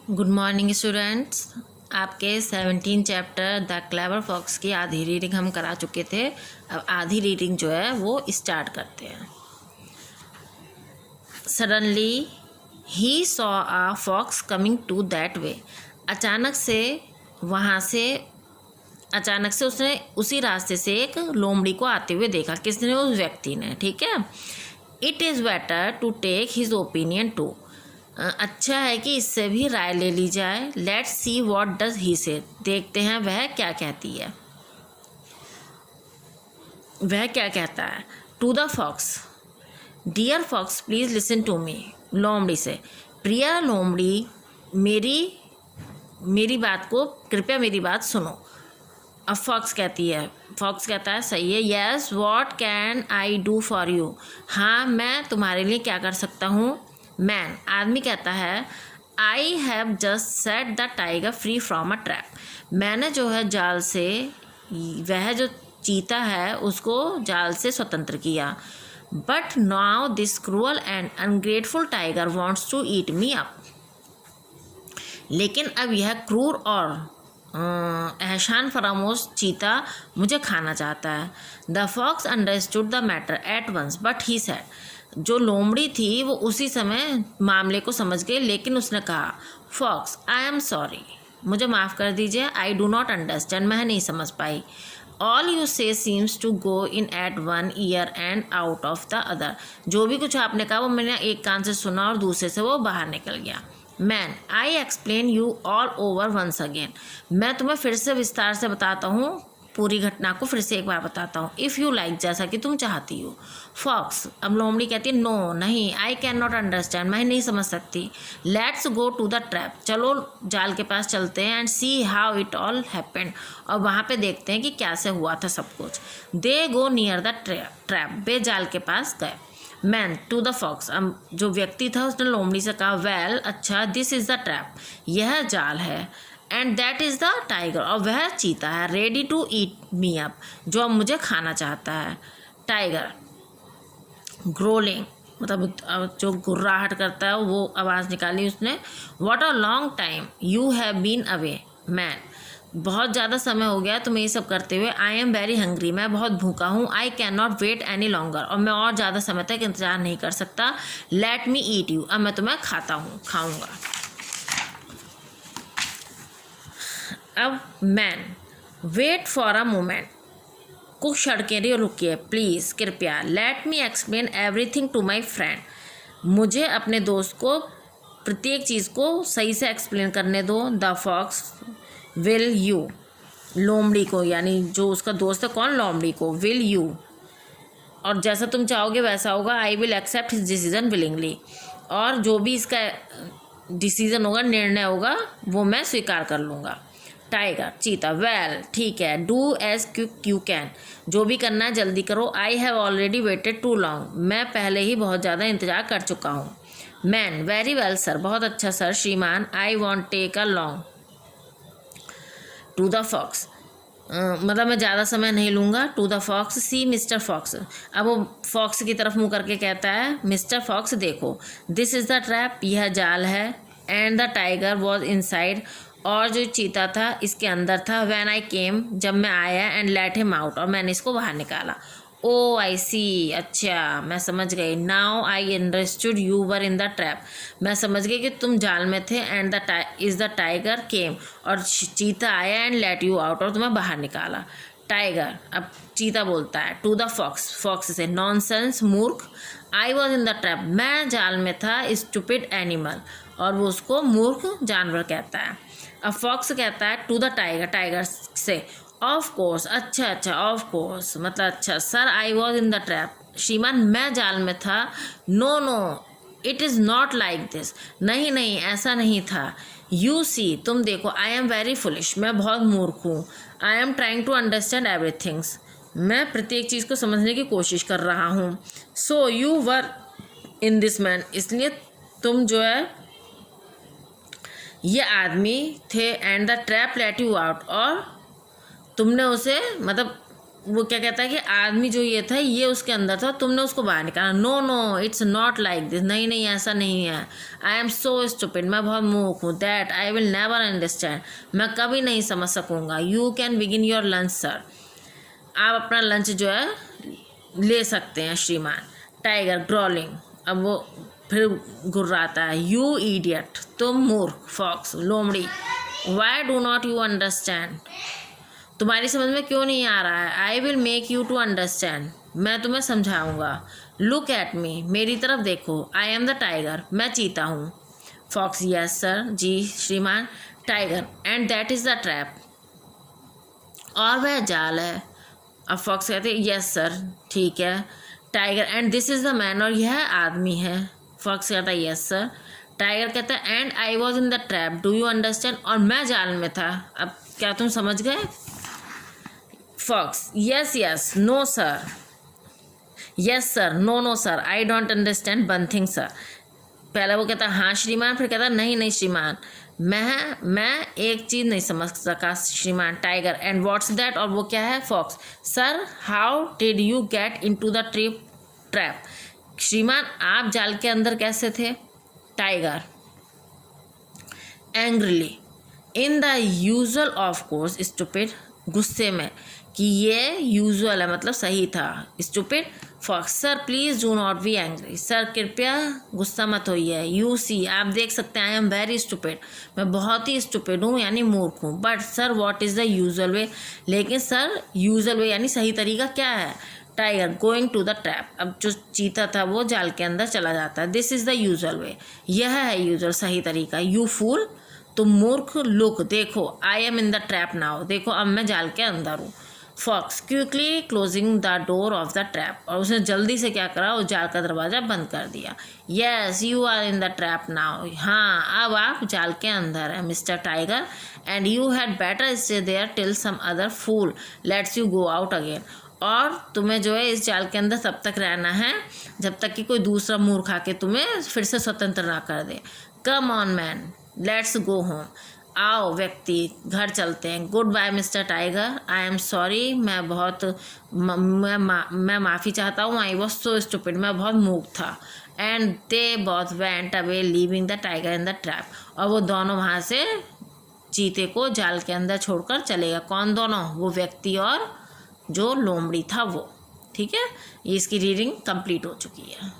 Good morning students. आपके 17 chapter the clever fox की आधी रीडिंग हम करा चुके थे। अब आधी रीडिंग जो है वो स्टार्ट करते हैं। सडनली ही saw a fox coming to that way. अचानक से उसने उसी रास्ते से एक लोमड़ी को आते हुए देखा। किसने? उस व्यक्ति ने। ठीक है। It is better to take his opinion too. अच्छा है कि इससे भी राय ले ली जाए। Let's see what does he say. देखते हैं वह क्या कहती है। वह क्या कहता है? To the fox, dear fox please listen to me. लोमड़ी से, प्रिया लोमड़ी, मेरी बात को कृपया मेरी बात सुनो। अब फॉक्स कहता है सही है। Yes what can I do for you. हाँ, मैं तुम्हारे लिए क्या कर सकता हूँ? मैन, आदमी कहता है, I have just set the tiger free from a trap. मैंने जो है जाल से, वह जो चीता है उसको जाल से स्वतंत्र किया। But now this cruel and ungrateful tiger wants to eat me up. लेकिन अब यह क्रूर और एहसान फरामोश चीता मुझे खाना चाहता है। The fox understood the matter at once but he said. जो लोमड़ी थी वो उसी समय मामले को समझ गई, लेकिन उसने कहा, फॉक्स आई एम सॉरी, मुझे माफ़ कर दीजिए। आई डू नॉट अंडरस्टैंड, मैं नहीं समझ पाई। All you say seems to go in at one ear and out of the other. जो भी कुछ आपने कहा वो मैंने एक कान से सुना और दूसरे से वो बाहर निकल गया। Man, I explain you all over once again. मैं तुम्हें फिर से विस्तार से बताता हूँ, पूरी घटना को फिर से एक बार बताता हूँ। इफ़ यू लाइक, जैसा कि तुम चाहती हो। फॉक्स, अब लोमड़ी कहती है, नो नहीं, आई कैन नॉट अंडरस्टैंड, मैं नहीं समझ सकती। Let's go to the trap, चलो जाल के पास चलते हैं। And see how it all happened, और वहाँ पे देखते हैं कि कैसे हुआ था सब कुछ। दे गो नियर द ट्रैप, वे जाल के पास गए। मैन टू द फॉक्स, अब जो व्यक्ति था उसने लोमड़ी से कहा, वेल अच्छा, दिस इज़ द ट्रैप, यह जाल है। And that is the tiger, और वह चीता है, ready to eat me up, जो अब मुझे खाना चाहता है। टाइगर ग्रोलिंग, मतलब जो गुर्राहट करता है वो आवाज़ निकाली उसने। What a long time you have been away. Man, बहुत ज़्यादा समय हो गया तुम्हें ये सब करते हुए। आई एम वेरी हंग्री, मैं बहुत भूखा हूँ। I can not wait any longer, और मैं और ज़्यादा समय तक इंतजार नहीं कर सकता। लेट मी ईट यू, अब मैं तुम्हें खाऊंगा। अब man, wait for a moment, कुछ क्षण के लिए रुकिए प्लीज़, कृपया। Let me explain everything to my friend, मुझे अपने दोस्त को प्रत्येक चीज़ को सही से एक्सप्लेन करने दो। द फॉक्स विल यू, लोमड़ी को, यानी जो उसका दोस्त है कौन? लोमड़ी को। विल यू, और जैसा तुम चाहोगे वैसा होगा। I will accept his decision willingly, और जो भी इसका डिसीजन होगा, निर्णय होगा, वो मैं स्वीकार कर लूँगा। टाइगर चीता, वेल ठीक है, do as quick you can, जो भी करना है जल्दी करो। I have already waited too long, मैं पहले ही बहुत ज़्यादा इंतजार कर चुका हूँ। मैन, वेरी वेल सर, बहुत अच्छा सर श्रीमान। I won't take a long. To the fox, मतलब मैं ज़्यादा समय नहीं लूँगा। To the fox, see mister fox, अब वो फॉक्स की तरफ मुँह करके कहता है, मिस्टर फॉक्स देखो, दिस इज़ द ट्रैप, यह जाल है। And the tiger was inside, और जो चीता था इसके अंदर था। व्हेन आई केम, जब मैं आया। एंड लेट हिम आउट, और मैंने इसको बाहर निकाला। ओ आई सी, अच्छा मैं समझ गई। Now I understood you were in the trap, मैं समझ गई कि तुम जाल में थे। एंड द टाइगर केम, और चीता आया। एंड लेट यू आउट, और तुम्हें बाहर निकाला। टाइगर, अब चीता बोलता है टू द फॉक्स, फॉक्स से, नॉनसेंस मूर्ख, आई वॉज इन द ट्रैप, मैं जाल में था। स्टूपिड एनिमल, और वो उसको मूर्ख जानवर कहता है। अब फॉक्स कहता है टू द टाइगर, टाइगर से, ऑफ कोर्स, अच्छा ऑफ कोर्स, मतलब अच्छा sir, I was in the trap, श्रीमान मैं जाल में था। No no, it is not like this, नहीं ऐसा नहीं था। यू सी, तुम देखो, आई एम वेरी फुलिश, मैं बहुत मूर्ख हूँ। I am trying to understand everythings, मैं प्रत्येक चीज़ को समझने की कोशिश कर रहा हूँ। So you were in this man, इसलिए तुम जो है ये आदमी थे। And the trap let you out, और तुमने उसे, मतलब वो क्या कहता है कि आदमी जो ये था ये उसके अंदर था, तुमने उसको बाहर निकाला। No no it's not like this, नहीं नहीं ऐसा नहीं है। आई एम सो स्टूपिड, मैं बहुत मूर्ख हूँ। That I will never understand, मैं कभी नहीं समझ सकूँगा। You can begin your lunch sir, आप अपना लंच जो है ले सकते हैं श्रीमान। टाइगर ग्रॉलिंग, अब वो फिर गुर्राता है। यू इडियट, तुम मूर्ख। फॉक्स लोमड़ी, why do not you understand, तुम्हारी समझ में क्यों नहीं आ रहा है। I will make you to understand, मैं तुम्हें समझाऊंगा। लुक एट मी, मेरी तरफ देखो। आई एम द टाइगर, मैं चीता हूँ। फॉक्स, यस सर, जी श्रीमान। Tiger, and that is the trap, और वह जाल है। अब फॉक्स कहते हैं यस सर, ठीक है। Tiger, and this is the man, और यह आदमी है। फॉक्स कहता है यस सर। टाइगर कहता है and I was in the trap, do you understand, और मैं जाल में था, अब क्या तुम समझ गए। Fox, yes yes, no sir, yes sir, no no sir, I don't understand one thing sir. पहले वो कहता हाँ श्रीमान, फिर कहता नहीं नहीं श्रीमान, मैं एक चीज़ नहीं समझ सका श्रीमान। टाइगर, एंड व्हाट्स दैट, और वो क्या है। Fox, sir how did you get into the trap, श्रीमान आप जाल के अंदर कैसे थे। Tiger, angrily, in the usual of course stupid, गुस्से में कि ये यूजुअल है मतलब सही था। Stupid. Fox, sir please do not be angry, sir कृपया गुस्सा मत होइए। यू सी, आप देख सकते हैं आई एम वेरी स्टूपिड, मैं बहुत ही स्टूपिड हूँ यानी मूर्ख हूँ। But sir what is the usual way, लेकिन सर यूजुअल वे यानी सही तरीका क्या है। Tiger, going to the trap, अब जो चीता था वो जाल के अंदर चला जाता है। दिस इज़ द यूजुअल वे, यह है यूजुअल सही तरीका। यू फूल, तुम मूर्ख। लुक, देखो, I am in the trap now, देखो अब मैं जाल के अंदर हूँ। Fox, quickly closing the door of the trap, और उसने जल्दी से क्या करा, उस जाल का दरवाज़ा बंद कर दिया। Yes you are in the trap now, हाँ अब आप जाल के अंदर हैं mister tiger, and you had better stay there till some other fool lets you go out again, और तुम्हें जो है इस जाल के अंदर तब तक रहना है जब तक कि कोई दूसरा मूर्ख आके तुम्हें फिर से स्वतंत्र ना कर दे। Come on man, let's go home, आओ व्यक्ति घर चलते हैं। Good bye mister tiger, I am sorry, मैं बहुत मैं माफ़ी चाहता हूँ। आई वॉज सो स्टूपिड, मैं बहुत मूर्ख था। And they both went away leaving the tiger in the trap, और वो दोनों वहाँ से चीते को जाल के अंदर छोड़कर चलेगा। कौन दोनों, वो व्यक्ति और जो लोमड़ी था वो। ठीक है, ये इसकी रीडिंग कंप्लीट हो चुकी है।